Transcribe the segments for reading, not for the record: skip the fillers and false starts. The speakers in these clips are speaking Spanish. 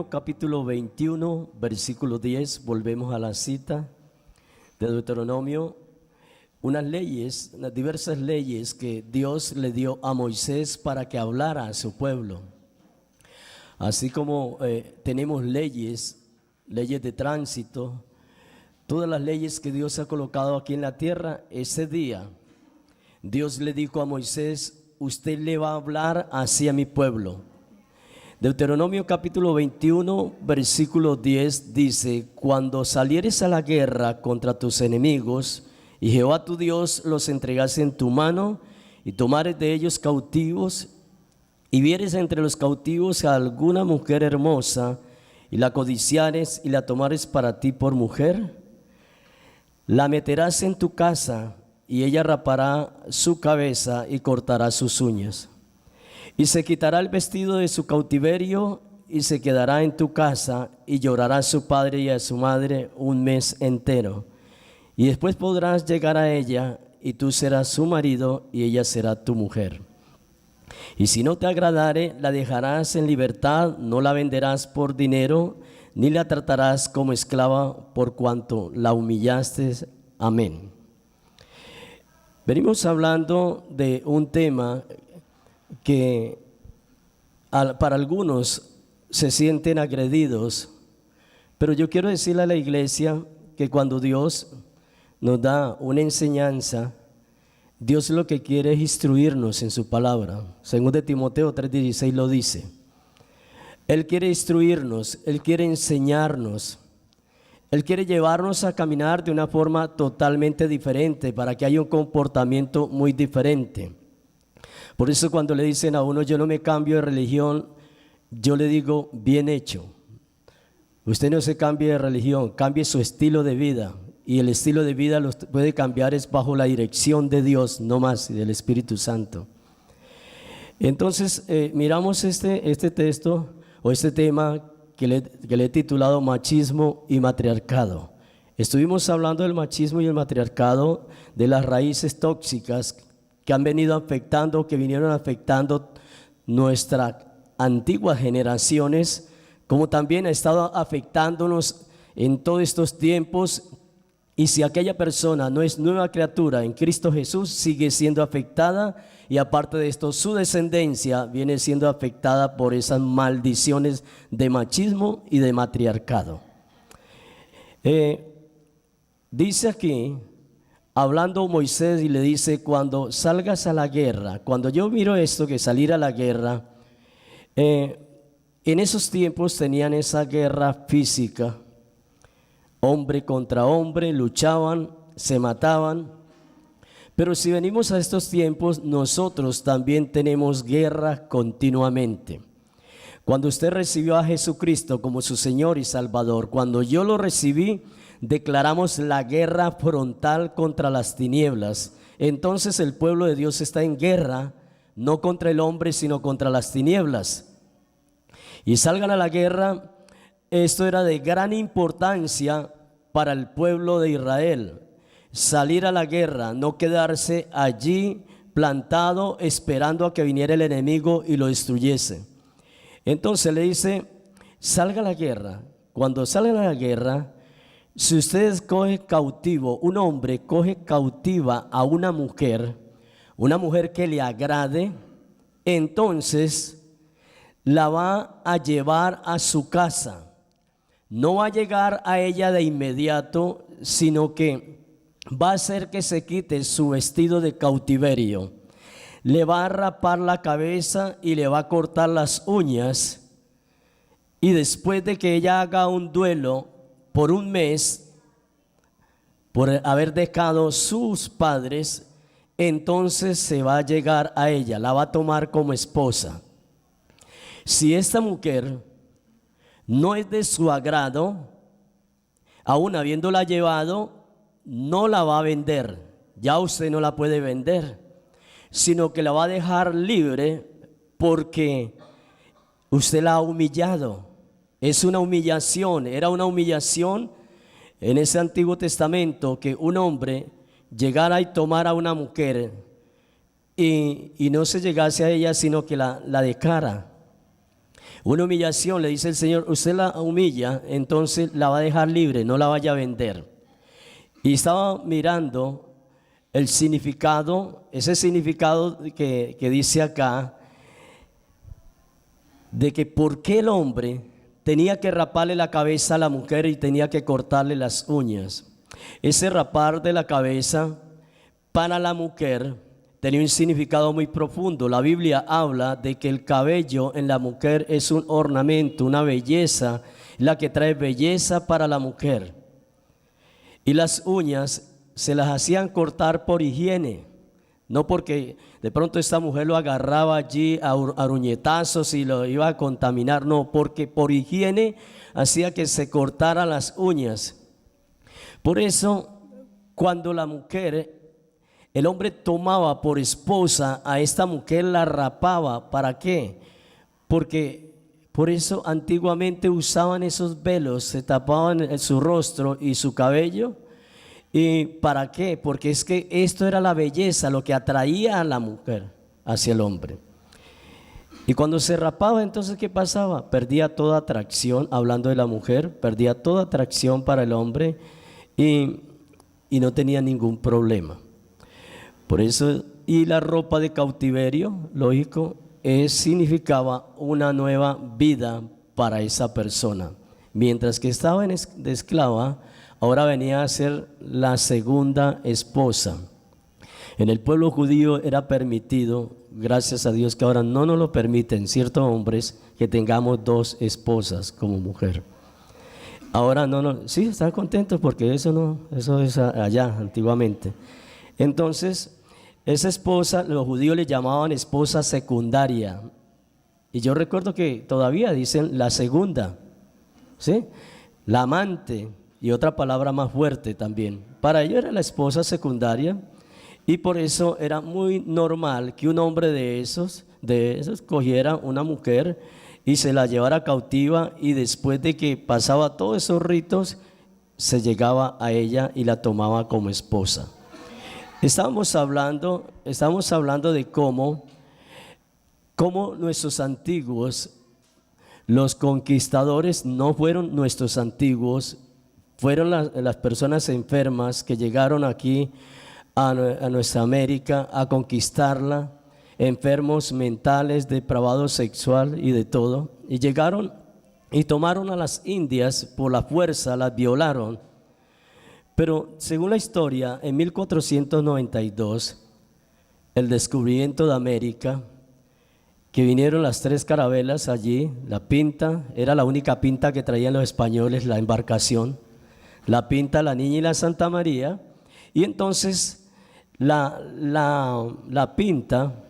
Capítulo 21, versículo 10, volvemos a la cita de Deuteronomio, unas diversas leyes que Dios le dio a Moisés para que hablara a su pueblo. Así como tenemos leyes de tránsito, todas las leyes que Dios ha colocado aquí en la tierra, ese día Dios le dijo a Moisés: usted le va a hablar así a mi pueblo. Deuteronomio capítulo 21, versículo 10 dice: cuando salieres a la guerra contra tus enemigos y Jehová tu Dios los entregase en tu mano y tomares de ellos cautivos y vieres entre los cautivos a alguna mujer hermosa y la codiciares y la tomares para ti por mujer, la meterás en tu casa y ella rapará su cabeza y cortará sus uñas. Y se quitará el vestido de su cautiverio y se quedará en tu casa y llorará a su padre y a su madre un mes entero. Y después podrás llegar a ella y tú serás su marido y ella será tu mujer. Y si no te agradare, la dejarás en libertad, no la venderás por dinero, ni la tratarás como esclava por cuanto la humillaste. Amén. Venimos hablando de un tema que para algunos se sienten agredidos, pero yo quiero decirle a la iglesia que cuando Dios nos da una enseñanza, Dios lo que quiere es instruirnos en su palabra. Según de Timoteo 3:16 lo dice. Él quiere instruirnos, Él quiere enseñarnos, Él quiere llevarnos a caminar de una forma totalmente diferente para que haya un comportamiento muy diferente. Por eso cuando le dicen a uno: yo no me cambio de religión, yo le digo: bien hecho. Usted no se cambie de religión, cambie su estilo de vida. Y el estilo de vida lo puede cambiar es bajo la dirección de Dios, no más, y del Espíritu Santo. Entonces miramos este texto o este tema que le he titulado machismo y matriarcado. Estuvimos hablando del machismo y el matriarcado, de las raíces tóxicas que han venido afectando, que vinieron afectando nuestras antiguas generaciones, como también ha estado afectándonos en todos estos tiempos. Y si aquella persona no es nueva criatura en Cristo Jesús, sigue siendo afectada, y aparte de esto, su descendencia viene siendo afectada por esas maldiciones de machismo y de matriarcado. Dice aquí, hablando Moisés, y le dice: cuando salgas a la guerra. Cuando yo miro esto, que salir a la guerra, en esos tiempos tenían esa guerra física, hombre contra hombre, luchaban, se mataban. Pero si venimos a estos tiempos, nosotros también tenemos guerra continuamente. Cuando usted recibió a Jesucristo como su Señor y Salvador, cuando yo lo recibí, declaramos la guerra frontal contra las tinieblas. Entonces el pueblo de Dios está en guerra, no contra el hombre, sino contra las tinieblas. Y salgan a la guerra. Esto era de gran importancia para el pueblo de Israel. Salir a la guerra, no quedarse allí plantado esperando a que viniera el enemigo y lo destruyese. Entonces le dice: salga a la guerra. Cuando salgan a la guerra, si ustedes cogen cautivo, un hombre coge cautiva a una mujer que le agrade, entonces la va a llevar a su casa. No va a llegar a ella de inmediato, sino que va a hacer que se quite su vestido de cautiverio. Le va a rapar la cabeza y le va a cortar las uñas. Y después de que ella haga un duelo por un mes, por haber dejado sus padres, entonces se va a llegar a ella, la va a tomar como esposa. Si esta mujer no es de su agrado, aún habiéndola llevado, no la va a vender. Ya usted no la puede vender, sino que la va a dejar libre porque usted la ha humillado. Es una humillación, era una humillación en ese Antiguo Testamento que un hombre llegara y tomara a una mujer y no se llegase a ella, sino que la dejara. Una humillación, le dice el Señor, usted la humilla, entonces la va a dejar libre, no la vaya a vender. Y estaba mirando el significado, ese significado que dice acá, de que por qué el hombre tenía que raparle la cabeza a la mujer y tenía que cortarle las uñas. Ese rapar de la cabeza para la mujer tenía un significado muy profundo. La Biblia habla de que el cabello en la mujer es un ornamento, una belleza, la que trae belleza para la mujer. Y las uñas se las hacían cortar por higiene, no porque de pronto esta mujer lo agarraba allí a ruñetazos y lo iba a contaminar, no, porque por higiene hacía que se cortaran las uñas. Por eso, cuando la mujer, el hombre tomaba por esposa a esta mujer, la rapaba. ¿Para qué? Porque por eso antiguamente usaban esos velos, se tapaban su rostro y su cabello. ¿Y para qué? Porque es que esto era la belleza, lo que atraía a la mujer hacia el hombre. Y cuando se rapaba, entonces ¿qué pasaba? Perdía toda atracción, hablando de la mujer, perdía toda atracción para el hombre y no tenía ningún problema. Por eso, y la ropa de cautiverio, lógico, significaba una nueva vida para esa persona. Mientras que estaba de esclava, ahora venía a ser la segunda esposa. En el pueblo judío era permitido, gracias a Dios que ahora no nos lo permiten ciertos hombres, que tengamos dos esposas como mujer. Ahora sí, están contentos porque eso es allá antiguamente. Entonces, esa esposa, los judíos le llamaban esposa secundaria. Y yo recuerdo que todavía dicen la segunda, ¿sí? La amante, y otra palabra más fuerte también. Para ellos era la esposa secundaria, y por eso era muy normal que un hombre de esos cogiera una mujer y se la llevara cautiva, y después de que pasaba todos esos ritos, se llegaba a ella y la tomaba como esposa. Estamos hablando de cómo nuestros antiguos, los conquistadores no fueron nuestros antiguos, fueron las personas enfermas que llegaron aquí a nuestra América a conquistarla, enfermos mentales, depravados sexual y de todo, y llegaron y tomaron a las indias por la fuerza, las violaron. Pero según la historia, en 1492, el descubrimiento de América, que vinieron las 3 carabelas allí, la Pinta, era la única Pinta que traían los españoles, la embarcación, la Pinta, la Niña y la Santa María, y entonces la Pinta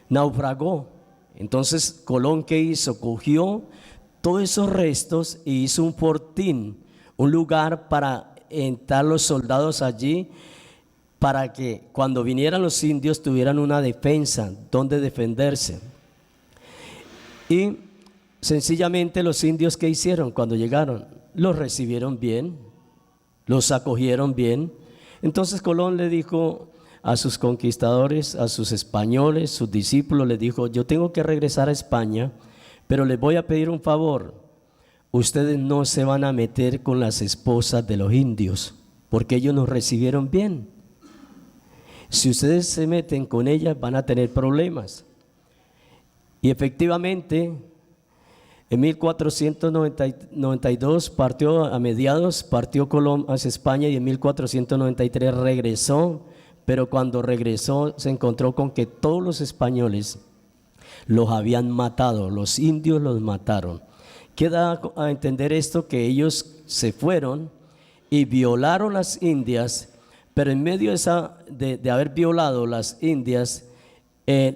naufragó. Entonces Colón, ¿qué hizo? Cogió todos esos restos y hizo un fortín, un lugar para entrar los soldados allí, para que cuando vinieran los indios tuvieran una defensa, donde defenderse. Y sencillamente los indios, ¿qué hicieron cuando llegaron? Los recibieron bien, los acogieron bien. Entonces Colón le dijo a sus conquistadores, a sus españoles, sus discípulos, les dijo: yo tengo que regresar a España, pero les voy a pedir un favor. Ustedes no se van a meter con las esposas de los indios, porque ellos nos recibieron bien. Si ustedes se meten con ellas, van a tener problemas. Y efectivamente, en 1492 partió Colón hacia España, y en 1493 regresó, pero cuando regresó se encontró con que todos los españoles los habían matado, los indios los mataron. Queda a entender esto, que ellos se fueron y violaron las indias, pero en medio de haber violado las indias,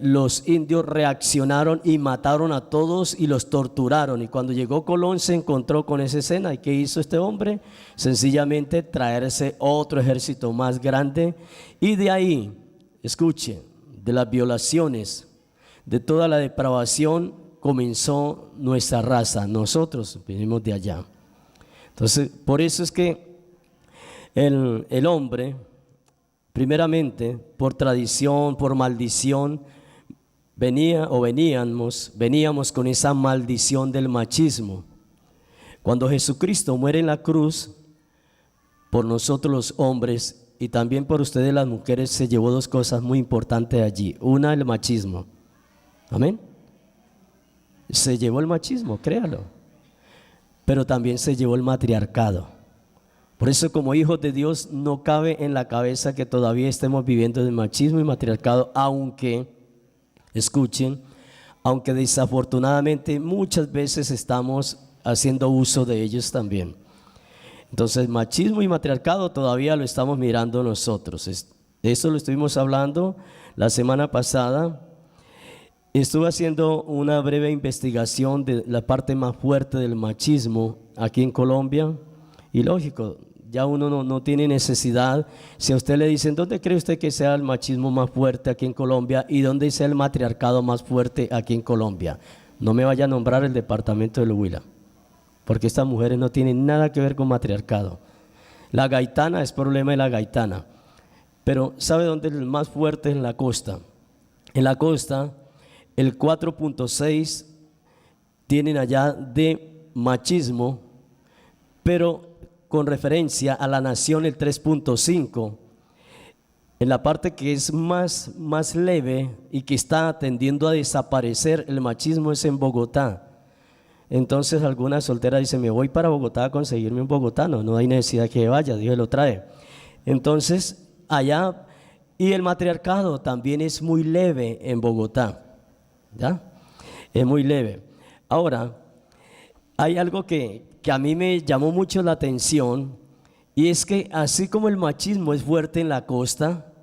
los indios reaccionaron y mataron a todos y los torturaron. Y cuando llegó Colón se encontró con esa escena. ¿Y qué hizo este hombre? Sencillamente traerse otro ejército más grande. Y de ahí, escuche, de las violaciones, de toda la depravación, comenzó nuestra raza. Nosotros venimos de allá. Entonces, por eso es que el hombre, primeramente, por tradición, por maldición, veníamos con esa maldición del machismo. Cuando Jesucristo muere en la cruz, por nosotros los hombres y también por ustedes las mujeres, se llevó dos cosas muy importantes allí. Una, el machismo. Amén. Se llevó el machismo, créalo. Pero también se llevó el matriarcado. Por eso, como hijos de Dios, no cabe en la cabeza que todavía estemos viviendo de machismo y matriarcado, aunque, escuchen, aunque desafortunadamente muchas veces estamos haciendo uso de ellos también. Entonces, machismo y matriarcado todavía lo estamos mirando nosotros. De eso lo estuvimos hablando la semana pasada. Estuve haciendo una breve investigación de la parte más fuerte del machismo aquí en Colombia. Y lógico, ya uno no tiene necesidad. Si a usted le dicen, ¿dónde cree usted que sea el machismo más fuerte aquí en Colombia? ¿Y dónde sea el matriarcado más fuerte aquí en Colombia? No me vaya a nombrar el departamento del Huila, porque estas mujeres no tienen nada que ver con matriarcado. La gaitana es problema de la gaitana. Pero ¿sabe dónde es el más fuerte? En la costa. En la costa, el 4.6 tienen allá de machismo, pero con referencia a la nación el 3.5. En la parte que es más leve y que está tendiendo a desaparecer el machismo es en Bogotá. Entonces alguna soltera dice, me voy para Bogotá a conseguirme un bogotano, no hay necesidad que vaya, Dios lo trae. Entonces allá, y el matriarcado también es muy leve en Bogotá, ¿ya? Es muy leve. Ahora, hay algo que a mí me llamó mucho la atención, y es que así como el machismo es fuerte en la costa,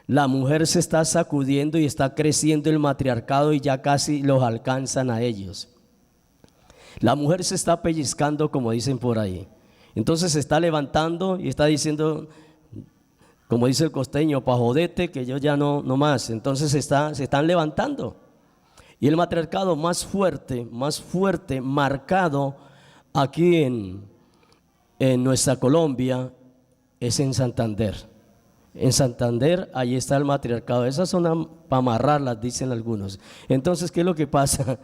la mujer se está sacudiendo y está creciendo el matriarcado y ya casi los alcanzan a ellos. La mujer se está pellizcando, como dicen por ahí. Entonces se está levantando y está diciendo, como dice el costeño, pa' jodete que yo ya no más. Entonces se están levantando. Y el matriarcado más fuerte, marcado aquí en nuestra Colombia, es en Santander. En Santander, ahí está el matriarcado. Esas son para amarrarlas, dicen algunos. Entonces, ¿qué es lo que pasa?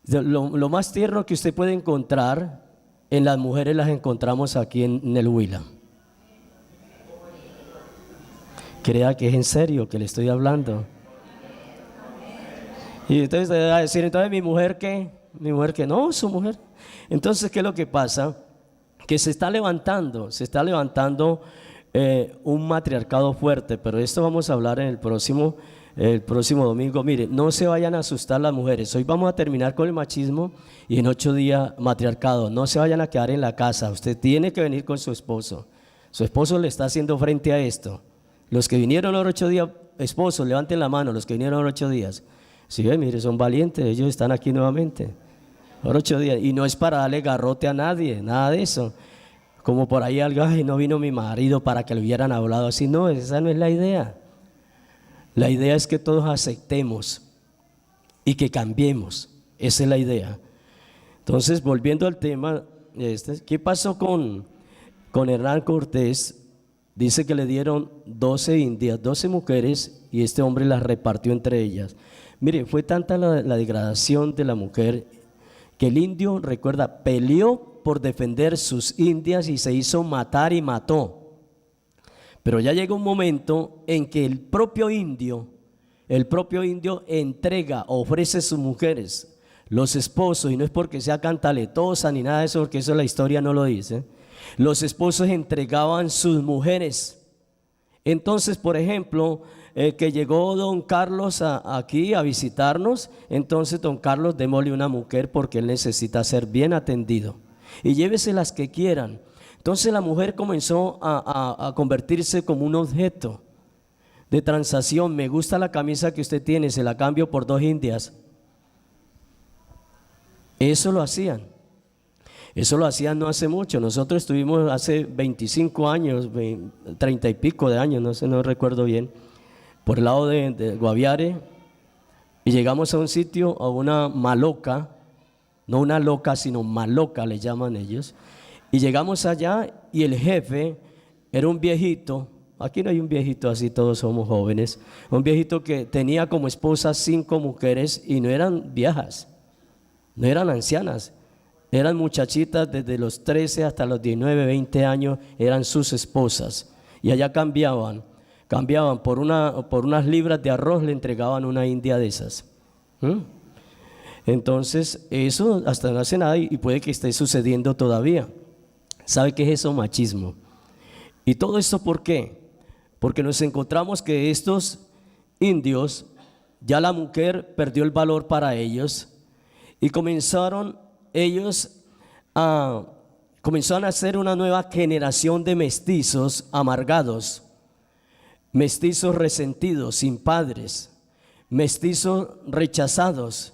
Lo más tierno que usted puede encontrar en las mujeres las encontramos aquí en el Huila. Crea que es en serio que le estoy hablando. Y entonces te va a decir, entonces mi mujer qué, no, su mujer. Entonces, ¿qué es lo que pasa? Que se está levantando un matriarcado fuerte, pero esto vamos a hablar en el próximo domingo. Mire, no se vayan a asustar las mujeres. Hoy vamos a terminar con el machismo y en 8 días matriarcado. No se vayan a quedar en la casa. Usted tiene que venir con su esposo. Su esposo le está haciendo frente a esto. Los que vinieron los 8 días, esposos, levanten la mano. Los que vinieron los 8 días. Si ven, mire, son valientes. Ellos están aquí nuevamente. Los 8 días. Y no es para darle garrote a nadie, nada de eso. Como por ahí algo, ay, no vino mi marido para que le hubieran hablado así. No, esa no es la idea. La idea es que todos aceptemos y que cambiemos. Esa es la idea. Entonces, volviendo al tema, ¿qué pasó con Hernán Cortés? Dice que le dieron 12 indias, 12 mujeres, y este hombre las repartió entre ellas. Mire, fue tanta la degradación de la mujer que el indio, recuerda, peleó por defender sus indias y se hizo matar y mató. Pero ya llega un momento en que el propio indio entrega, ofrece sus mujeres, los esposos, y no es porque sea cantaletosa ni nada de eso, porque eso la historia no lo dice. Los esposos entregaban sus mujeres. Entonces, por ejemplo, que llegó don Carlos aquí a visitarnos, entonces don Carlos, démosle una mujer porque él necesita ser bien atendido. Y llévese las que quieran. Entonces la mujer comenzó a convertirse como un objeto de transacción. Me gusta la camisa que usted tiene, se la cambio por 2 indias. Eso lo hacían no hace mucho. Nosotros estuvimos hace 25 años, 30 y pico de años, no recuerdo bien, por el lado de Guaviare, y llegamos a un sitio, a una maloca, no una loca, sino maloca le llaman ellos. Y llegamos allá y el jefe era un viejito Aquí no hay un viejito así, todos somos jóvenes. Un viejito que tenía como esposa 5 mujeres y no eran viejas, no eran ancianas, eran muchachitas desde los 13 hasta los 19, 20 años, eran sus esposas. Y allá cambiaban por unas libras de arroz, le entregaban una india de esas. Entonces, eso hasta no hace nada y puede que esté sucediendo todavía. ¿Sabe qué es eso? Machismo. ¿Y todo esto por qué? Porque nos encontramos que estos indios, ya la mujer perdió el valor para ellos y comenzaron a hacer una nueva generación de mestizos amargados, mestizos resentidos, sin padres, mestizos rechazados,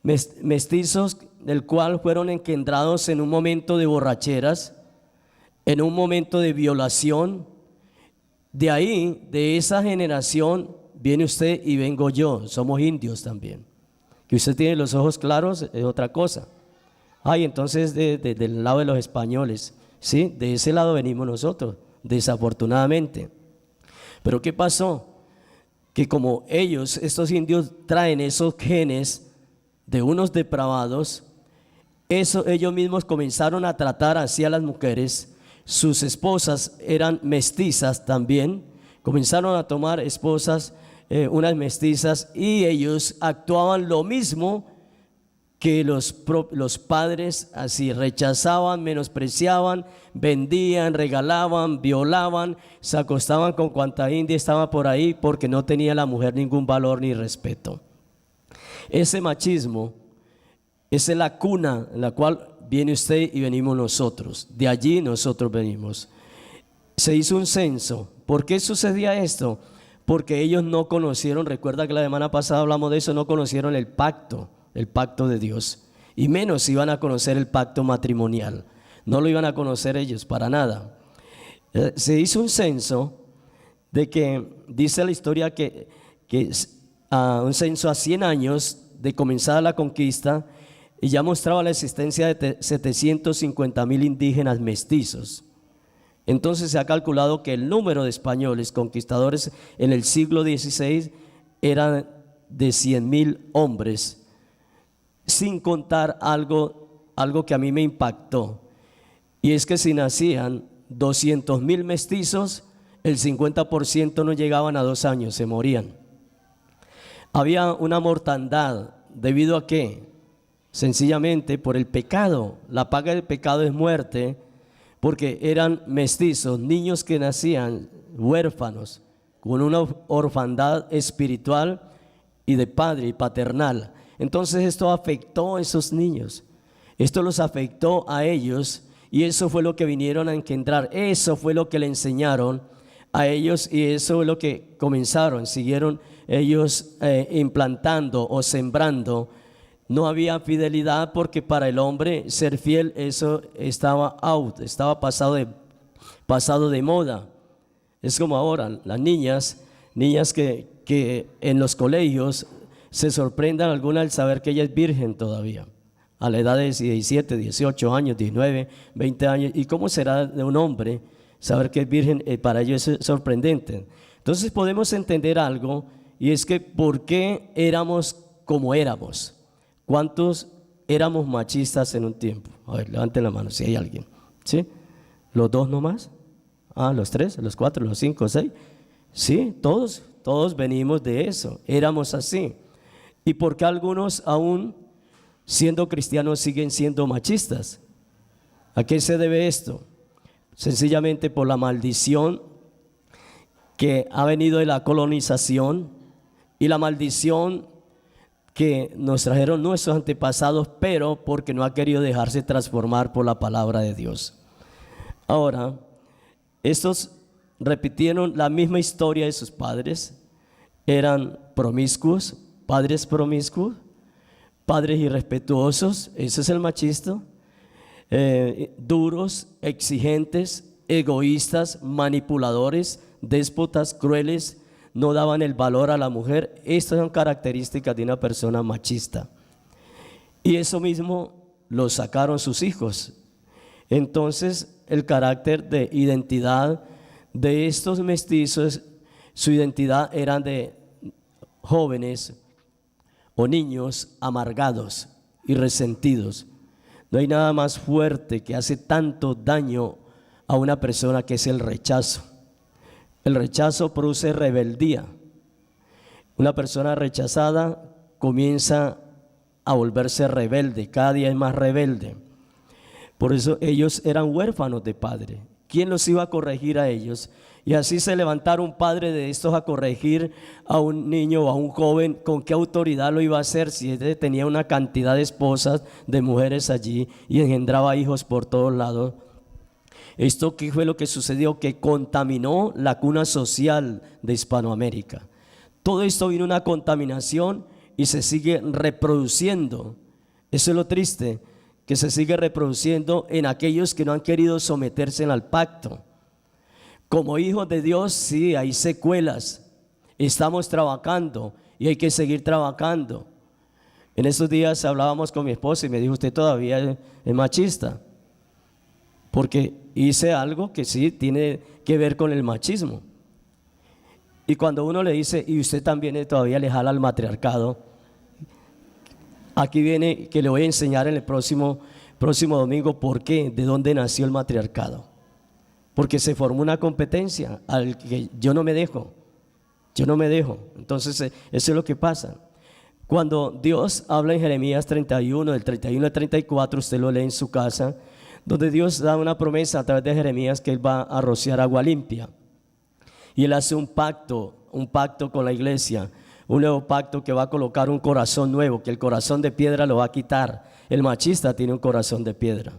mestizos del cual fueron engendrados en un momento de borracheras, en un momento de violación. De ahí, de esa generación, viene usted y vengo yo, somos indios también. Que usted tiene los ojos claros es otra cosa. Entonces del lado de los españoles, ¿sí? De ese lado venimos nosotros, desafortunadamente. Pero ¿qué pasó? Que como estos indios traen esos genes de unos depravados, ellos mismos comenzaron a tratar así a las mujeres. Sus esposas eran mestizas también, comenzaron a tomar esposas, unas mestizas, y ellos actuaban lo mismo que los padres, así rechazaban, menospreciaban, vendían, regalaban, violaban, se acostaban con cuanta india estaba por ahí porque no tenía la mujer ningún valor ni respeto. Ese machismo, esa es la cuna en la cual viene usted y venimos nosotros, de allí nosotros venimos. Se hizo un censo. ¿Por qué sucedía esto? Porque ellos no conocieron, recuerda que la semana pasada hablamos de eso, no conocieron el pacto de Dios, y menos iban a conocer el pacto matrimonial, no lo iban a conocer ellos para nada. Se hizo un censo de que, dice la historia que un censo a 100 años de comenzada la conquista, y ya mostraba la existencia de 750,000 indígenas mestizos. Entonces se ha calculado que el número de españoles conquistadores en el siglo XVI era de 100,000 hombres, sin contar algo que a mí me impactó, y es que si nacían 200,000 mestizos, el 50% no llegaban a 2 años, se morían. Había una mortandad, ¿debido a qué? Sencillamente por el pecado. La paga del pecado es muerte, porque eran mestizos, niños que nacían huérfanos, con una orfandad espiritual y de padre y paternal. Entonces esto afectó a esos niños, esto los afectó a ellos, y eso fue lo que vinieron a engendrar, eso fue lo que le enseñaron a ellos, y eso es lo que siguieron ellos implantando o sembrando. No había fidelidad, porque para el hombre ser fiel, eso estaba estaba pasado de moda. Es como ahora, las niñas que en los colegios se sorprendan algunas al saber que ella es virgen todavía, a la edad de 17, 18 años, 19, 20 años. ¿Y cómo será de un hombre saber que es virgen? Para ellos es sorprendente. Entonces podemos entender algo, y es que ¿por qué éramos como éramos? ¿Cuántos éramos machistas en un tiempo? A ver, levanten la mano si hay alguien. ¿Sí? ¿Los 2 nomás? ¿Los 3, los 4, los 5, 6? Sí, todos venimos de eso, éramos así. ¿Y por qué algunos aún siendo cristianos siguen siendo machistas? ¿A qué se debe esto? Sencillamente por la maldición que ha venido de la colonización y la maldición que nos trajeron nuestros antepasados, pero porque no ha querido dejarse transformar por la palabra de Dios. Ahora, estos repitieron la misma historia de sus padres, eran promiscuos, padres promiscuos, padres irrespetuosos, ese es el machista, duros, exigentes, egoístas, manipuladores, déspotas, crueles, no daban el valor a la mujer. Estas son características de una persona machista, y eso mismo lo sacaron sus hijos. Entonces el carácter de identidad de estos mestizos, su identidad eran de jóvenes o niños amargados y resentidos. No hay nada más fuerte que hace tanto daño a una persona que es el rechazo. El rechazo produce rebeldía. Una persona rechazada comienza a volverse rebelde, cada día es más rebelde. Por eso ellos eran huérfanos de padre. ¿Quién los iba a corregir a ellos? Y así se levantara un padre de estos a corregir a un niño o a un joven. ¿Con qué autoridad lo iba a hacer si él tenía una cantidad de esposas, de mujeres allí y engendraba hijos por todos lados? Esto ¿qué fue lo que sucedió? Que contaminó la cuna social de Hispanoamérica. Todo esto vino una contaminación y se sigue reproduciendo. Eso es lo triste, que se sigue reproduciendo en aquellos que no han querido someterse al pacto. Como hijos de Dios, sí, hay secuelas. Estamos trabajando y hay que seguir trabajando. En estos días hablábamos con mi esposa y me dijo: usted todavía es machista, porque hice algo que sí tiene que ver con el machismo. Y cuando uno le dice: y usted también todavía le jala al matriarcado, aquí viene que le voy a enseñar en el próximo domingo por qué, de dónde nació el matriarcado. Porque se formó una competencia al que yo no me dejo. Entonces eso es lo que pasa. Cuando Dios habla en Jeremías 31, del 31 al 34, usted lo lee en su casa, donde Dios da una promesa a través de Jeremías que Él va a rociar agua limpia. Y Él hace un pacto con la iglesia, un nuevo pacto que va a colocar un corazón nuevo, que el corazón de piedra lo va a quitar. El machista tiene un corazón de piedra.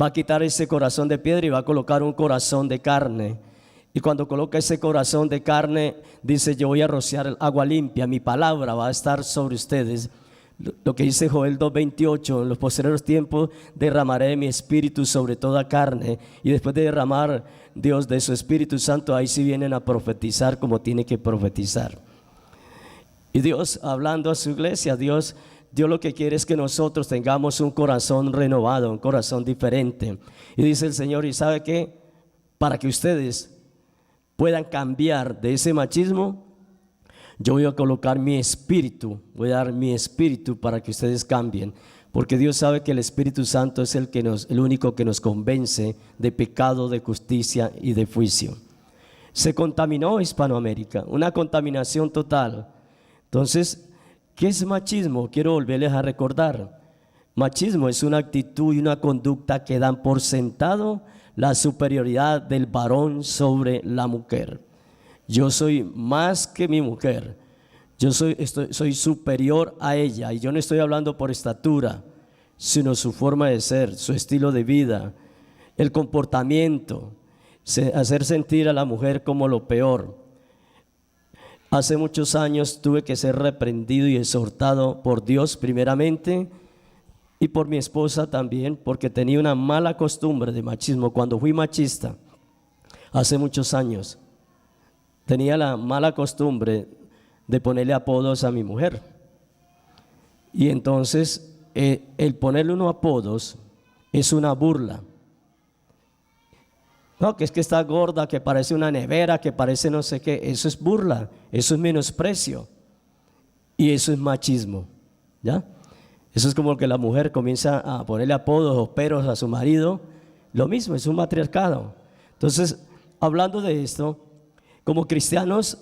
Va a quitar ese corazón de piedra y va a colocar un corazón de carne. Y cuando coloca ese corazón de carne, dice: yo voy a rociar agua limpia, mi palabra va a estar sobre ustedes. Lo que dice Joel 2:28, en los posteriores tiempos derramaré mi espíritu sobre toda carne. Y después de derramar Dios de su Espíritu Santo, ahí sí vienen a profetizar como tiene que profetizar. Y Dios, hablando a su iglesia, Dios lo que quiere es que nosotros tengamos un corazón renovado, un corazón diferente. Y dice el Señor: ¿y sabe qué? Para que ustedes puedan cambiar de ese machismo, yo voy a colocar mi espíritu, voy a dar mi espíritu para que ustedes cambien. Porque Dios sabe que el Espíritu Santo es el único que nos convence de pecado, de justicia y de juicio. Se contaminó Hispanoamérica, una contaminación total. Entonces, ¿qué es machismo? Quiero volverles a recordar. Machismo es una actitud y una conducta que dan por sentado la superioridad del varón sobre la mujer. Yo soy más que mi mujer, yo soy superior a ella. Y yo no estoy hablando por estatura, sino su forma de ser, su estilo de vida, el comportamiento, hacer sentir a la mujer como lo peor. Hace muchos años tuve que ser reprendido y exhortado por Dios primeramente y por mi esposa también, porque tenía una mala costumbre de machismo. Cuando fui machista, hace muchos años, tenía la mala costumbre de ponerle apodos a mi mujer. Y entonces el ponerle unos apodos es una burla. No, que es que está gorda, que parece una nevera, que parece no sé qué. Eso es burla, eso es menosprecio. Y eso es machismo, ¿ya? Eso es como que la mujer comienza a ponerle apodos o peros a su marido. Lo mismo, es un matriarcado. Entonces, hablando de esto, como cristianos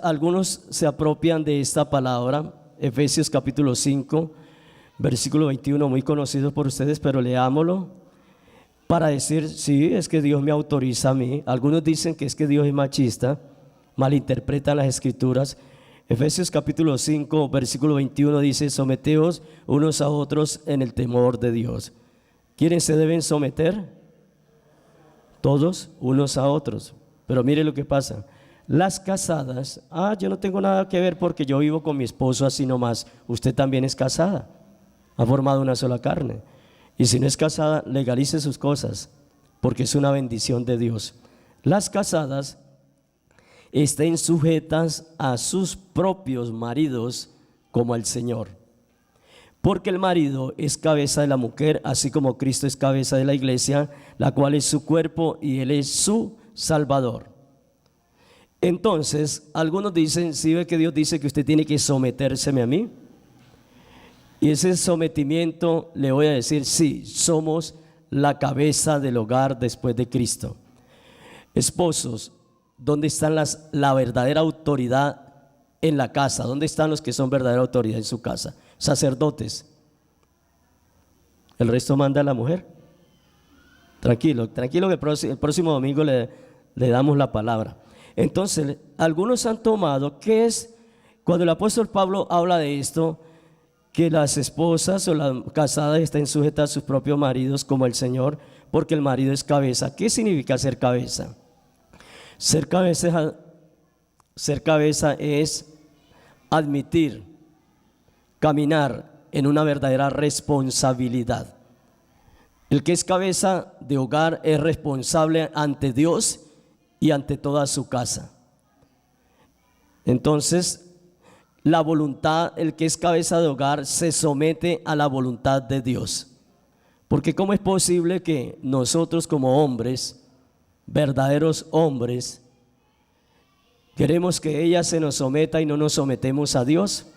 algunos se apropian de esta palabra. Efesios capítulo 5, versículo 21, muy conocido por ustedes, pero leámoslo. Para decir: sí, es que Dios me autoriza a mí. Algunos dicen que es que Dios es machista, malinterpretan las escrituras. Efesios capítulo 5, versículo 21 dice: someteos unos a otros en el temor de Dios. ¿Quiénes se deben someter? Todos unos a otros. Pero mire lo que pasa. Las casadas: yo no tengo nada que ver porque yo vivo con mi esposo así nomás. Usted también es casada, ha formado una sola carne. Y si no es casada, legalice sus cosas, porque es una bendición de Dios. Las casadas estén sujetas a sus propios maridos como al Señor. Porque el marido es cabeza de la mujer, así como Cristo es cabeza de la iglesia, la cual es su cuerpo y Él es su Salvador. Entonces, algunos dicen, ¿sí ve que Dios dice que usted tiene que sometérseme a mí? Y ese sometimiento, le voy a decir, sí, somos la cabeza del hogar después de Cristo. Esposos, ¿dónde están la verdadera autoridad en la casa? ¿Dónde están los que son verdadera autoridad en su casa? Sacerdotes. El resto manda a la mujer. Tranquilo, tranquilo que el próximo domingo le damos la palabra. Entonces, algunos han tomado, ¿qué es? Cuando el apóstol Pablo habla de esto, que las esposas o las casadas estén sujetas a sus propios maridos como el Señor, porque el marido es cabeza. ¿Qué significa ser cabeza? Ser cabeza es admitir, caminar en una verdadera responsabilidad. El que es cabeza de hogar es responsable ante Dios y ante toda su casa. Entonces, la voluntad, el que es cabeza de hogar se somete a la voluntad de Dios. Porque ¿cómo es posible que nosotros como hombres, verdaderos hombres, queremos que ella se nos someta y no nos sometemos a Dios?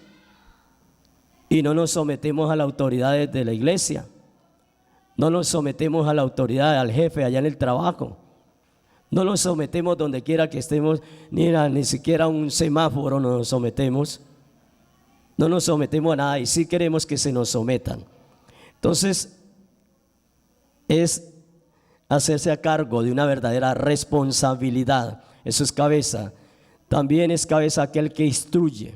Y no nos sometemos a las autoridades de la iglesia. No nos sometemos a la autoridad, al jefe allá en el trabajo. No nos sometemos donde quiera que estemos, ni siquiera a un semáforo nos sometemos. No nos sometemos a nada y sí queremos que se nos sometan. Entonces, es hacerse a cargo de una verdadera responsabilidad. Eso es cabeza. También es cabeza aquel que instruye,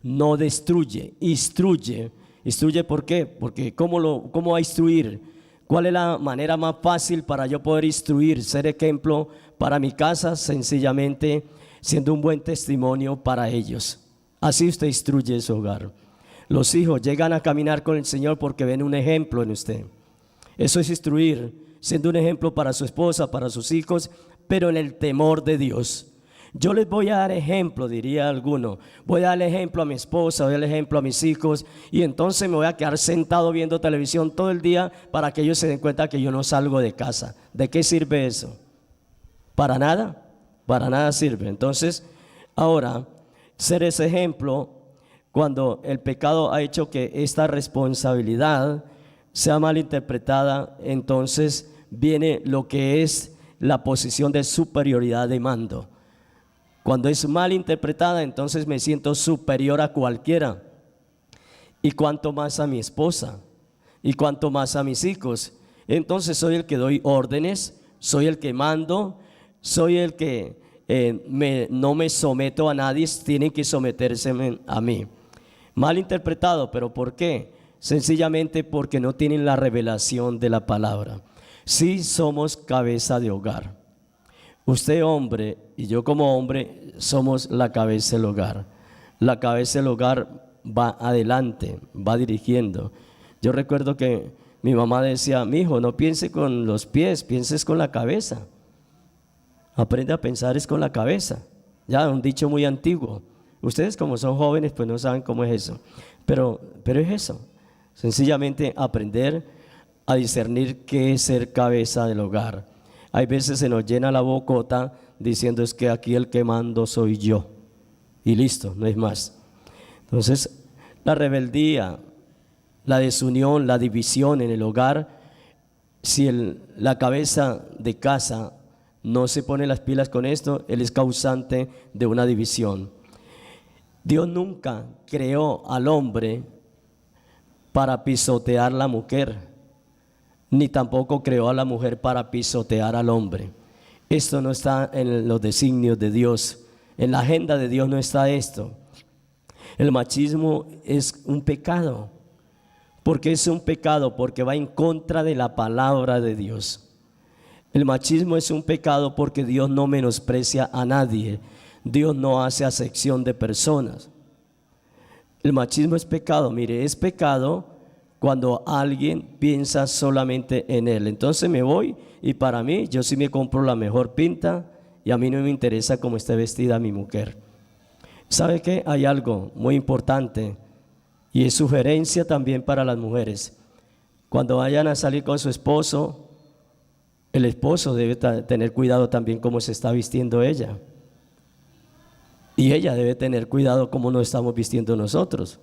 no destruye, instruye. ¿Instruye por qué? Porque ¿cómo va a instruir? ¿Cuál es la manera más fácil para yo poder instruir, ser ejemplo para mi casa? Sencillamente siendo un buen testimonio para ellos. Así usted instruye su hogar. Los hijos llegan a caminar con el Señor porque ven un ejemplo en usted. Eso es instruir, siendo un ejemplo para su esposa, para sus hijos, pero en el temor de Dios. Yo les voy a dar ejemplo, diría alguno. Voy a dar ejemplo a mi esposa, voy a dar ejemplo a mis hijos, y entonces me voy a quedar sentado viendo televisión todo el día para que ellos se den cuenta que yo no salgo de casa. ¿De qué sirve eso? Para nada sirve. Entonces, ahora, ser ese ejemplo, cuando el pecado ha hecho que esta responsabilidad sea mal interpretada, entonces viene lo que es la posición de superioridad de mando. Cuando es mal interpretada, entonces me siento superior a cualquiera. Y cuanto más a mi esposa, y cuanto más a mis hijos. Entonces soy el que doy órdenes, soy el que mando, soy el que no me someto a nadie, tienen que someterse a mí. Mal interpretado, ¿pero por qué? Sencillamente porque no tienen la revelación de la palabra. Sí somos cabeza de hogar. Usted hombre y yo como hombre somos la cabeza del hogar. La cabeza del hogar va adelante, va dirigiendo. Yo recuerdo que mi mamá decía, mi hijo, no piense con los pies, pienses con la cabeza. Aprende a pensar es con la cabeza. Ya, un dicho muy antiguo. Ustedes como son jóvenes pues no saben cómo es eso. Pero es eso. Sencillamente aprender a discernir qué es ser cabeza del hogar. Hay veces se nos llena la bocota diciendo es que aquí el que mando soy yo. Y listo, no es más. Entonces, la rebeldía, la desunión, la división en el hogar, si la cabeza de casa no se pone las pilas con esto, él es causante de una división. Dios nunca creó al hombre para pisotear a la mujer, ni tampoco creó a la mujer para pisotear al hombre. Esto no está en los designios de Dios. En la agenda de Dios no está esto. El machismo es un pecado. ¿Por qué es un pecado? Porque va en contra de la palabra de Dios. El machismo es un pecado porque Dios no menosprecia a nadie. Dios no hace acepción de personas. El machismo es pecado. Mire, es pecado cuando alguien piensa solamente en él. Entonces me voy y para mí, yo sí me compro la mejor pinta y a mí no me interesa cómo esté vestida mi mujer. ¿Sabe qué? Hay algo muy importante Y es sugerencia también para las mujeres. Cuando vayan a salir con su esposo, el esposo debe tener cuidado también cómo se está vistiendo ella. Y ella debe tener cuidado cómo nos estamos vistiendo nosotros.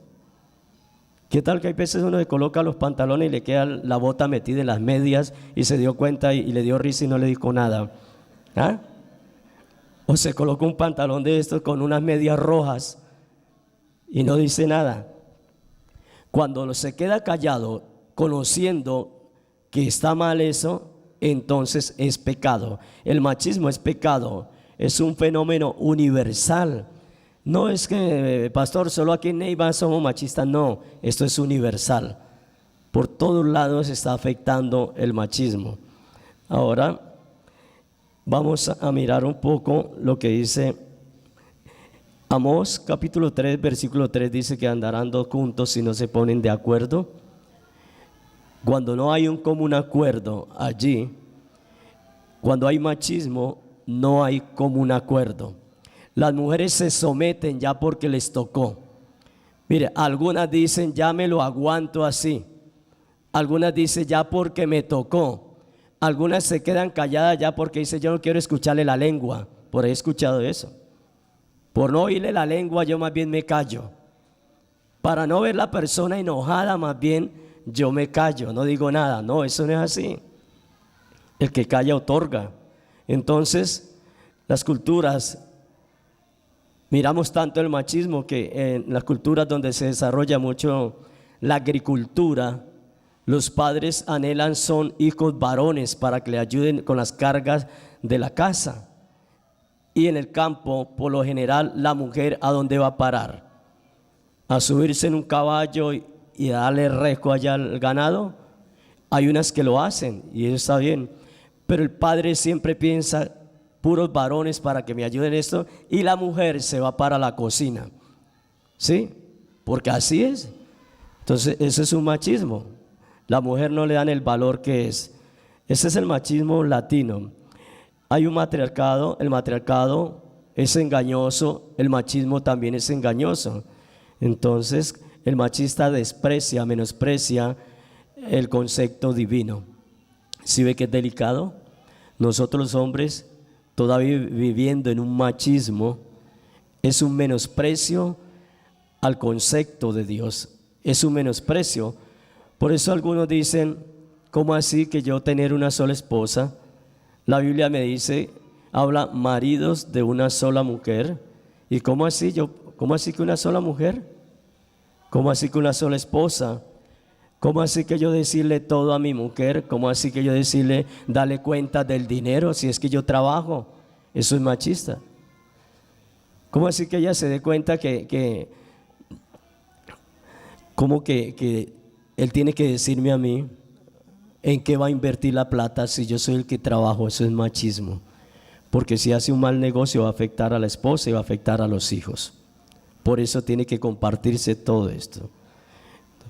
¿Qué tal que hay veces uno se coloca los pantalones y le queda la bota metida en las medias y se dio cuenta y le dio risa y no le dijo nada? ¿Ah? O se coloca un pantalón de estos con unas medias rojas y no dice nada. Cuando se queda callado, conociendo que está mal eso, entonces es pecado. El machismo es pecado, es un fenómeno universal. No es que, pastor, solo aquí en Neiva somos machistas, no, esto es universal. Por todos lados está afectando el machismo. Ahora vamos a mirar un poco lo que dice Amós capítulo 3, versículo 3, dice que andarán dos juntos si no se ponen de acuerdo. Cuando no hay un común acuerdo allí, cuando hay machismo, no hay común acuerdo. Las mujeres se someten ya porque les tocó. Mire, algunas dicen ya me lo aguanto así. Algunas dicen ya porque me tocó. Algunas se quedan calladas ya porque dicen yo no quiero escucharle la lengua. Por ahí he escuchado eso. Por no oírle la lengua yo más bien me callo. Para no ver la persona enojada más bien yo me callo, no digo nada. No, eso no es así. El que calla otorga. Entonces, las culturas, miramos tanto el machismo que en las culturas donde se desarrolla mucho la agricultura, los padres anhelan son hijos varones para que le ayuden con las cargas de la casa. Y en el campo, por lo general, la mujer ¿a dónde va a parar? ¿A subirse en un caballo y darle rejo allá al ganado? Hay unas que lo hacen y eso está bien, pero el padre siempre piensa puros varones para que me ayuden en esto y la mujer se va para la cocina, ¿sí? Porque así es. Entonces ese es un machismo. La mujer no le dan el valor que es. Ese es el machismo latino. Hay un matriarcado, el matriarcado es engañoso, el machismo también es engañoso. Entonces el machista desprecia, menosprecia el concepto divino. ¿Sí ve que es delicado? Nosotros los hombres, todavía viviendo en un machismo, es un menosprecio al concepto de Dios, es un menosprecio. Por eso algunos dicen, ¿cómo así que yo tener una sola esposa? La Biblia me dice, habla maridos de una sola mujer. ¿Y cómo así que una sola mujer? ¿Cómo así que una sola esposa? ¿Cómo así que yo decirle todo a mi mujer? ¿Cómo así que yo decirle, dale cuenta del dinero si es que yo trabajo? Eso es machista. ¿Cómo así que ella se dé cuenta que él tiene que decirme a mí en qué va a invertir la plata si yo soy el que trabajo? Eso es machismo. Porque si hace un mal negocio va a afectar a la esposa y va a afectar a los hijos. Por eso tiene que compartirse todo esto.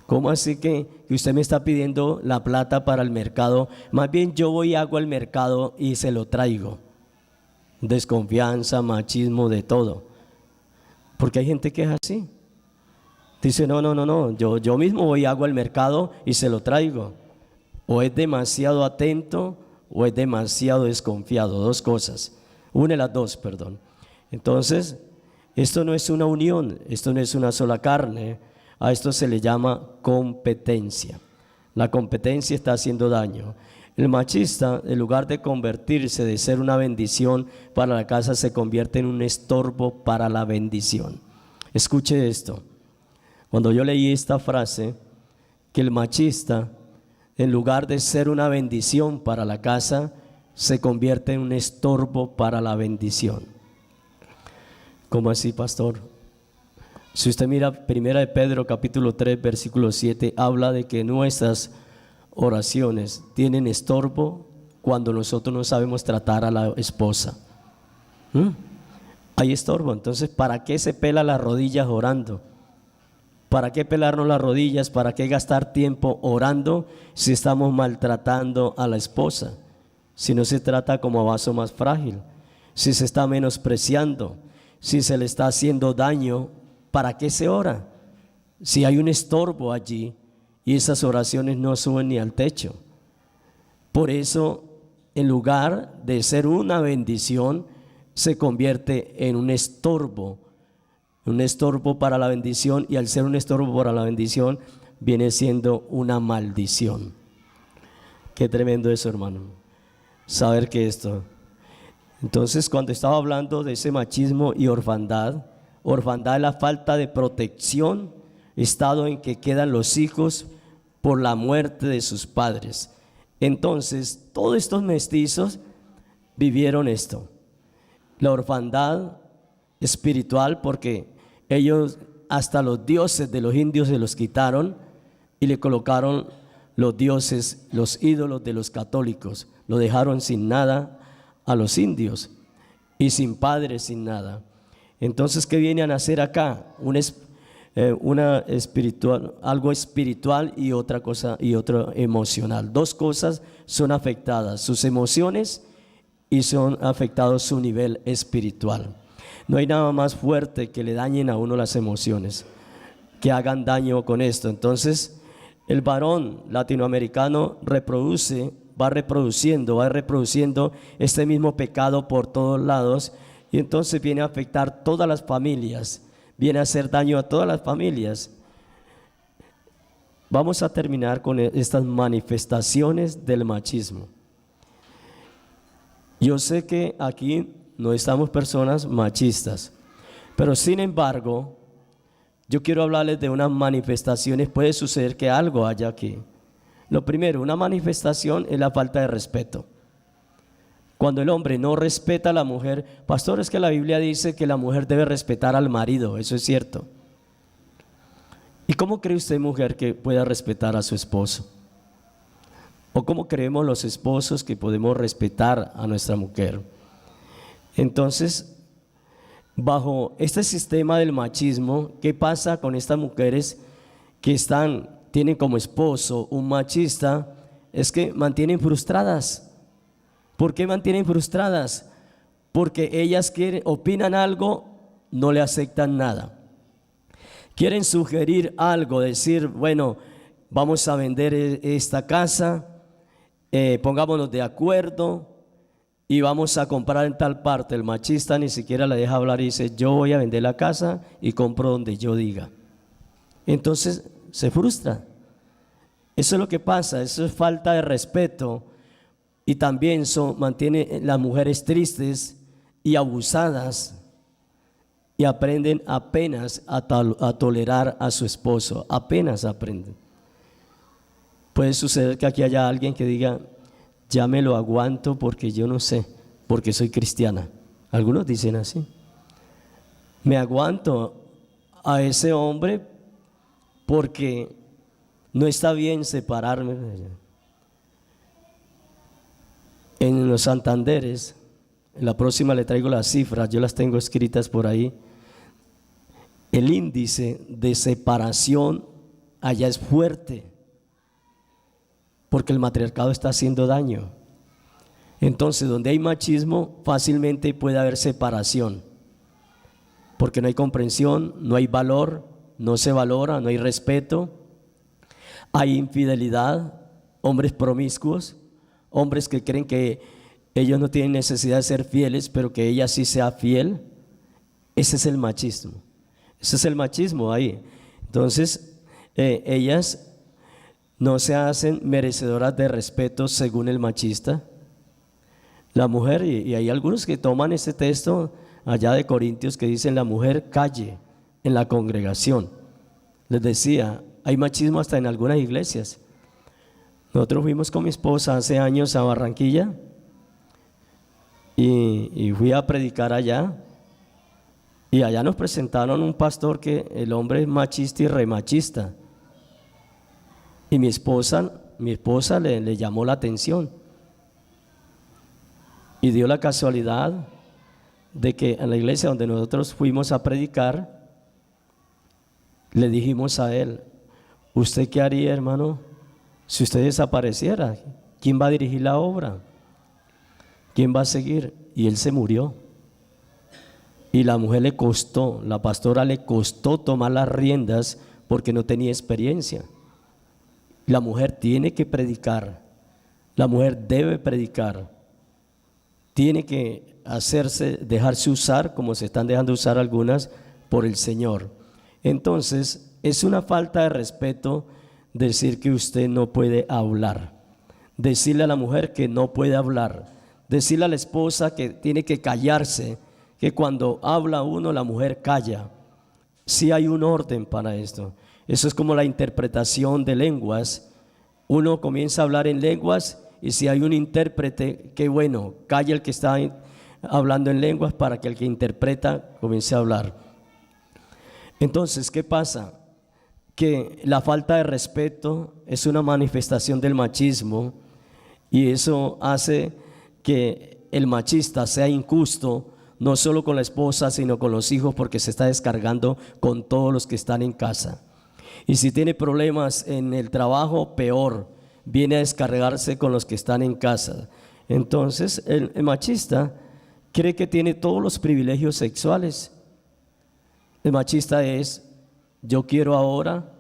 ¿Cómo así que usted me está pidiendo la plata para el mercado? Más bien yo voy y hago el mercado y se lo traigo. Desconfianza, machismo, de todo. Porque hay gente que es así. Dice, no, yo mismo voy y hago el mercado y se lo traigo. O es demasiado atento o es demasiado desconfiado, dos cosas. Una de las dos, perdón. Entonces, esto no es una unión, esto no es una sola carne. A esto se le llama competencia. La competencia está haciendo daño. El machista, en lugar de convertirse, de ser una bendición para la casa, se convierte en un estorbo para la bendición. Escuche esto. Cuando yo leí esta frase, que el machista, en lugar de ser una bendición para la casa, se convierte en un estorbo para la bendición. ¿Cómo así, pastor? Si usted mira 1 de Pedro capítulo 3 versículo 7, habla de que nuestras oraciones tienen estorbo cuando nosotros no sabemos tratar a la esposa. Hay estorbo. Entonces, ¿para qué se pela las rodillas orando? ¿Para qué pelarnos las rodillas? ¿Para qué gastar tiempo orando si estamos maltratando a la esposa? Si no se trata como a vaso más frágil, si se está menospreciando, si se le está haciendo daño, ¿para qué se ora? si hay un estorbo allí y esas oraciones no suben ni al techo. Por eso, en lugar de ser una bendición, se convierte en un estorbo para la bendición, y al ser un estorbo para la bendición, viene siendo una maldición. Qué tremendo eso, hermano, saber que esto. Entonces, cuando estaba hablando de ese machismo y orfandad es la falta de protección, estado en que quedan los hijos por la muerte de sus padres. Entonces, todos estos mestizos vivieron esto, la orfandad espiritual, porque ellos hasta los dioses de los indios se los quitaron y le colocaron los dioses, los ídolos de los católicos. Lo dejaron sin nada a los indios y sin padres, sin nada. Entonces, ¿qué viene a nacer acá? Una espiritual, algo espiritual y otra cosa, y otro emocional. Dos cosas son afectadas, sus emociones, y son afectados su nivel espiritual. No hay nada más fuerte que le dañen a uno las emociones, que hagan daño con esto. Entonces, el varón latinoamericano va reproduciendo este mismo pecado por todos lados, y entonces viene a afectar todas las familias, viene a hacer daño a todas las familias. Vamos a terminar con estas manifestaciones del machismo. Yo sé que aquí no estamos personas machistas, pero sin embargo, yo quiero hablarles de unas manifestaciones. Puede suceder que algo haya aquí. Lo primero, una manifestación es la falta de respeto. Cuando el hombre no respeta a la mujer, pastor, es que la Biblia dice que la mujer debe respetar al marido, eso es cierto. ¿Y cómo cree usted, mujer, que pueda respetar a su esposo? ¿O cómo creemos los esposos que podemos respetar a nuestra mujer? Entonces, bajo este sistema del machismo, ¿qué pasa con estas mujeres que tienen como esposo un machista? Es que mantienen frustradas. ¿Por qué mantienen frustradas? Porque ellas opinan algo, no le aceptan nada. Quieren sugerir algo, decir, bueno, vamos a vender esta casa, pongámonos de acuerdo y vamos a comprar en tal parte. El machista ni siquiera la deja hablar y dice, yo voy a vender la casa y compro donde yo diga. Entonces se frustra. Eso es lo que pasa, eso es falta de respeto. Y también mantiene las mujeres tristes y abusadas, y aprenden apenas a tolerar a su esposo, apenas aprenden. Puede suceder que aquí haya alguien que diga, ya me lo aguanto porque yo no sé, porque soy cristiana. Algunos dicen así, me aguanto a ese hombre porque no está bien separarme de ella. En los Santanderes, en la próxima le traigo las cifras, yo las tengo escritas por ahí. El índice de separación allá es fuerte, porque el matriarcado está haciendo daño. Entonces, donde hay machismo, fácilmente puede haber separación, porque no hay comprensión, no hay valor, no se valora, no hay respeto, hay infidelidad, hombres promiscuos, hombres que creen que ellos no tienen necesidad de ser fieles, pero que ella sí sea fiel. Ese es el machismo. Ese es el machismo ahí. Entonces, ellas no se hacen merecedoras de respeto según el machista. La mujer, y hay algunos que toman este texto allá de Corintios que dicen, la mujer calle en la congregación. Les decía, hay machismo hasta en algunas iglesias. Nosotros fuimos con mi esposa hace años a Barranquilla y fui a predicar allá, y allá nos presentaron un pastor que el hombre es machista y remachista, y mi esposa le llamó la atención, y dio la casualidad de que en la iglesia donde nosotros fuimos a predicar, le dijimos a él, ¿usted qué haría, hermano, si usted desapareciera? ¿Quién va a dirigir la obra? ¿Quién va a seguir? Y él se murió. Y la mujer la pastora le costó tomar las riendas, porque no tenía experiencia. La mujer tiene que predicar, la mujer debe predicar, tiene que dejarse usar, como se están dejando usar algunas, por el Señor. Entonces, es una falta de respeto decir que usted no puede hablar, decirle a la mujer que no puede hablar, decirle a la esposa que tiene que callarse, que cuando habla uno la mujer calla. Sí hay un orden para esto. Eso es como la interpretación de lenguas. Uno comienza a hablar en lenguas y si hay un intérprete, qué bueno, calla el que está hablando en lenguas para que el que interpreta comience a hablar. Entonces, ¿qué pasa? Que la falta de respeto es una manifestación del machismo y eso hace que el machista sea injusto, no solo con la esposa, sino con los hijos, porque se está descargando con todos los que están en casa. Y si tiene problemas en el trabajo, peor, viene a descargarse con los que están en casa. Entonces, el machista cree que tiene todos los privilegios sexuales. El machista es, yo quiero ahora,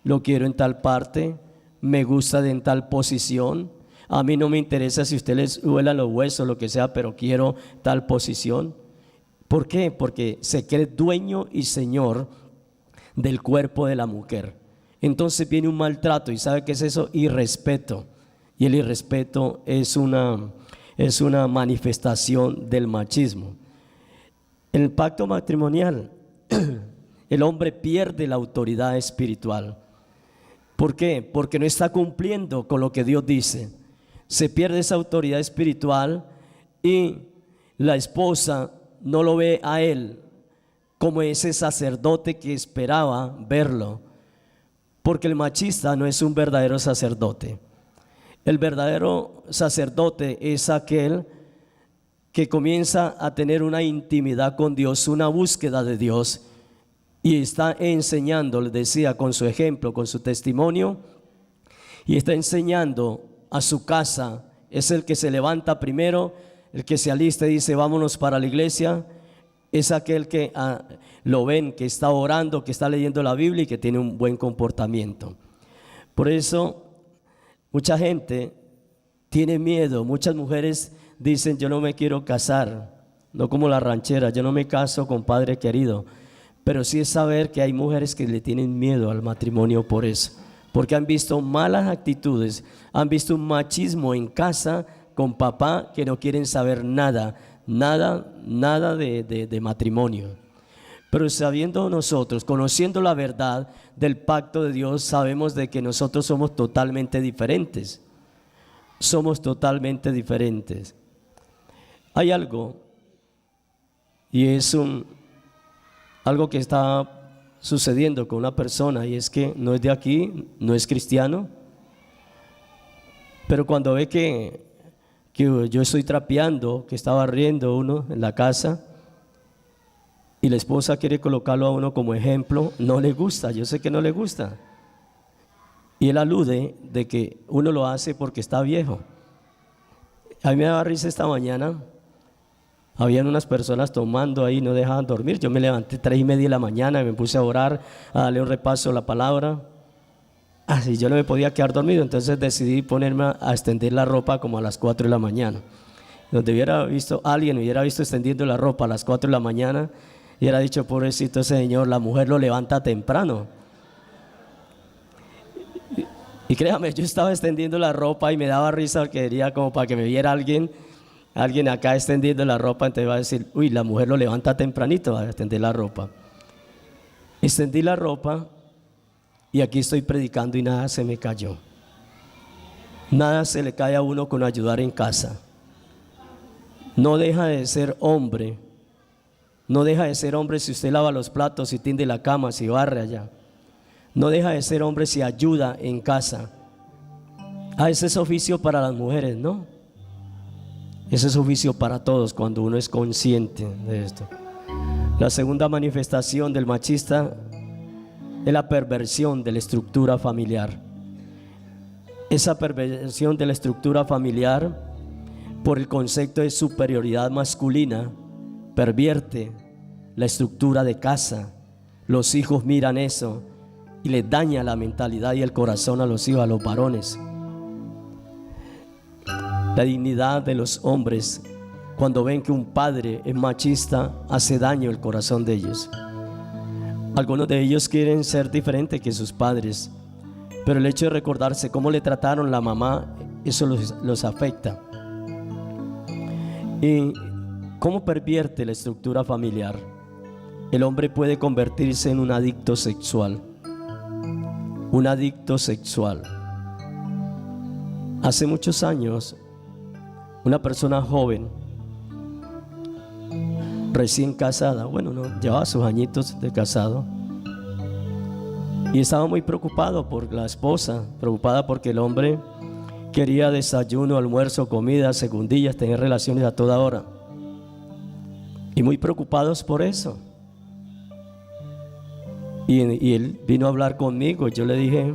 lo quiero en tal parte, me gusta en tal posición, a mí no me interesa si usted les huela los huesos, lo que sea, pero quiero tal posición. ¿Por qué? Porque se cree dueño y señor del cuerpo de la mujer. Entonces viene un maltrato y ¿sabe qué es eso? Irrespeto. Y el irrespeto es una manifestación del machismo. En el pacto matrimonial, el hombre pierde la autoridad espiritual. ¿Por qué? Porque no está cumpliendo con lo que Dios dice. Se pierde esa autoridad espiritual y la esposa no lo ve a él como ese sacerdote que esperaba verlo, porque el machista no es un verdadero sacerdote. El verdadero sacerdote es aquel que comienza a tener una intimidad con Dios, una búsqueda de Dios, y está enseñando, les decía, con su ejemplo, con su testimonio, y está enseñando a su casa. Es el que se levanta primero, el que se alista y dice vámonos para la iglesia. Es aquel que lo ven, que está orando, que está leyendo la Biblia y que tiene un buen comportamiento. Por eso mucha gente tiene miedo. Muchas mujeres dicen yo no me quiero casar, no como la ranchera, yo no me caso con padre querido. Pero sí es saber que hay mujeres que le tienen miedo al matrimonio por eso, porque han visto malas actitudes, han visto un machismo en casa con papá que no quieren saber nada de matrimonio. Pero sabiendo nosotros, conociendo la verdad del pacto de Dios, sabemos de que nosotros somos totalmente diferentes. Somos totalmente diferentes. Hay algo, y es algo que está sucediendo con una persona, y es que no es de aquí, no es cristiano, pero cuando ve que yo estoy trapeando, que está barriendo uno en la casa y la esposa quiere colocarlo a uno como ejemplo, no le gusta, yo sé que no le gusta, y él alude de que uno lo hace porque está viejo. A mí me daba risa esta mañana. Habían unas personas tomando ahí, no dejaban dormir. Yo me levanté 3:30 de la mañana y me puse a orar, a darle un repaso a la palabra. Así yo no me podía quedar dormido, entonces decidí ponerme a extender la ropa como a las 4 de la mañana. Donde alguien hubiera visto extendiendo la ropa a las 4 de la mañana y hubiera dicho, pobrecito ese señor, la mujer lo levanta temprano. Y créame, yo estaba extendiendo la ropa y me daba risa, quería como para que me viera alguien acá extendiendo la ropa, entonces va a decir, uy, la mujer lo levanta tempranito a extender la ropa. Extendí la ropa y aquí estoy predicando y nada se me cayó. Nada se le cae a uno con ayudar en casa. No deja de ser hombre. No deja de ser hombre si usted lava los platos, si tiende la cama, si barre allá. No deja de ser hombre si ayuda en casa. Ese es oficio para las mujeres, ¿no? Ese es oficio para todos cuando uno es consciente de esto. La segunda manifestación del machista es la perversión de la estructura familiar. Esa perversión de la estructura familiar, por el concepto de superioridad masculina, pervierte la estructura de casa. Los hijos miran eso y le daña la mentalidad y el corazón a los hijos, a los varones. La dignidad de los hombres, cuando ven que un padre es machista, hace daño al corazón de ellos. Algunos de ellos quieren ser diferentes que sus padres, pero el hecho de recordarse cómo le trataron la mamá, eso los afecta. Y cómo pervierte la estructura familiar. El hombre puede convertirse en un adicto sexual. Un adicto sexual. Hace muchos años, una persona joven, recién casada, bueno, no, llevaba sus añitos de casado, y estaba muy preocupado por la esposa, preocupada porque el hombre quería desayuno, almuerzo, comida, segundillas, tener relaciones a toda hora, y muy preocupados por eso. Y él vino a hablar conmigo. Yo le dije,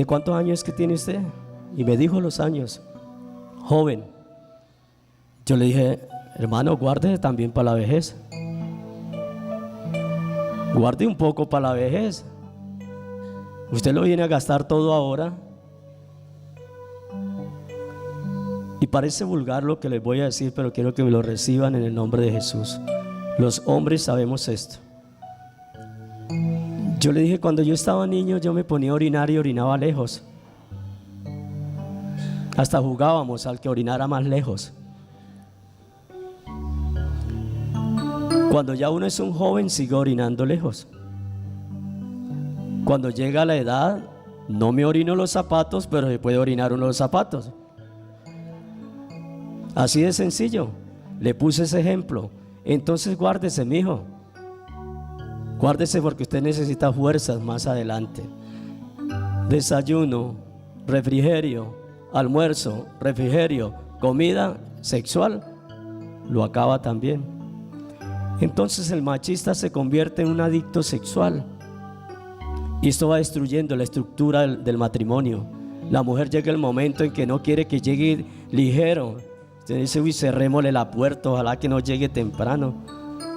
¿cuántos años que tiene usted? Y me dijo los años. Joven. Yo le dije, hermano, guarde también para la vejez. Guarde un poco para la vejez. Usted lo viene a gastar todo ahora. Y parece vulgar lo que les voy a decir, pero quiero que me lo reciban en el nombre de Jesús. Los hombres sabemos esto. Yo le dije, cuando yo estaba niño, yo me ponía a orinar y orinaba lejos. Hasta jugábamos al que orinara más lejos. Cuando ya uno es un joven, sigue orinando lejos. Cuando llega a la edad, no me orino los zapatos, pero se puede orinar uno los zapatos. Así de sencillo. Le puse ese ejemplo. Entonces guárdese, mijo. Guárdese, porque usted necesita fuerzas más adelante. Desayuno, refrigerio, almuerzo, refrigerio, comida sexual, lo acaba también. Entonces el machista se convierte en un adicto sexual. Y esto va destruyendo la estructura del matrimonio. La mujer llega el momento en que no quiere que llegue ligero. Usted dice, uy, cerrémosle la puerta, ojalá que no llegue temprano,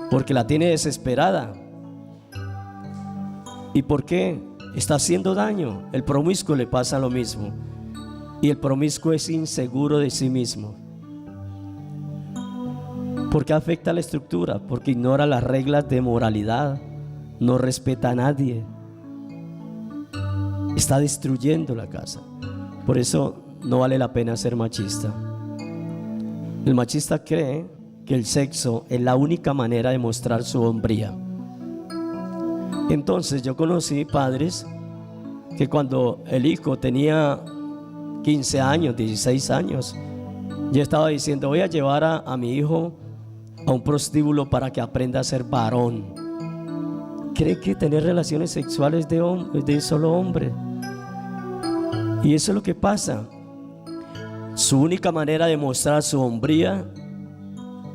porque la tiene desesperada. ¿Y por qué? Está haciendo daño. El promiscuo le pasa lo mismo. Y el promiscuo es inseguro de sí mismo. ¿Por qué afecta la estructura? Porque ignora las reglas de moralidad. No respeta a nadie. Está destruyendo la casa. Por eso no vale la pena ser machista. El machista cree que el sexo es la única manera de mostrar su hombría. Entonces yo conocí padres que cuando el hijo tenía 15 años, 16 años, yo estaba diciendo, voy a llevar a mi hijo a un prostíbulo para que aprenda a ser varón. Cree que tener relaciones sexuales de solo hombre. Y eso es lo que pasa. Su única manera de mostrar su hombría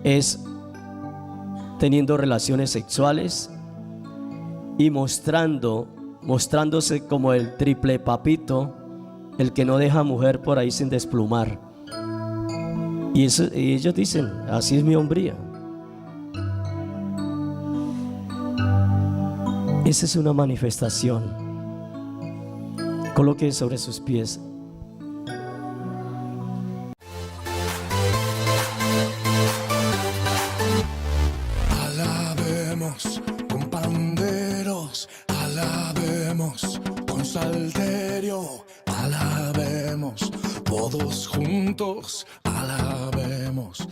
es teniendo relaciones sexuales y mostrándose como el triple papito, el que no deja mujer por ahí sin desplumar. Y ellos dicen, así es mi hombría. Esa es una manifestación. Coloque sobre sus pies. Alabemos con panderos, alabemos con salterio, alabemos todos juntos, alabemos.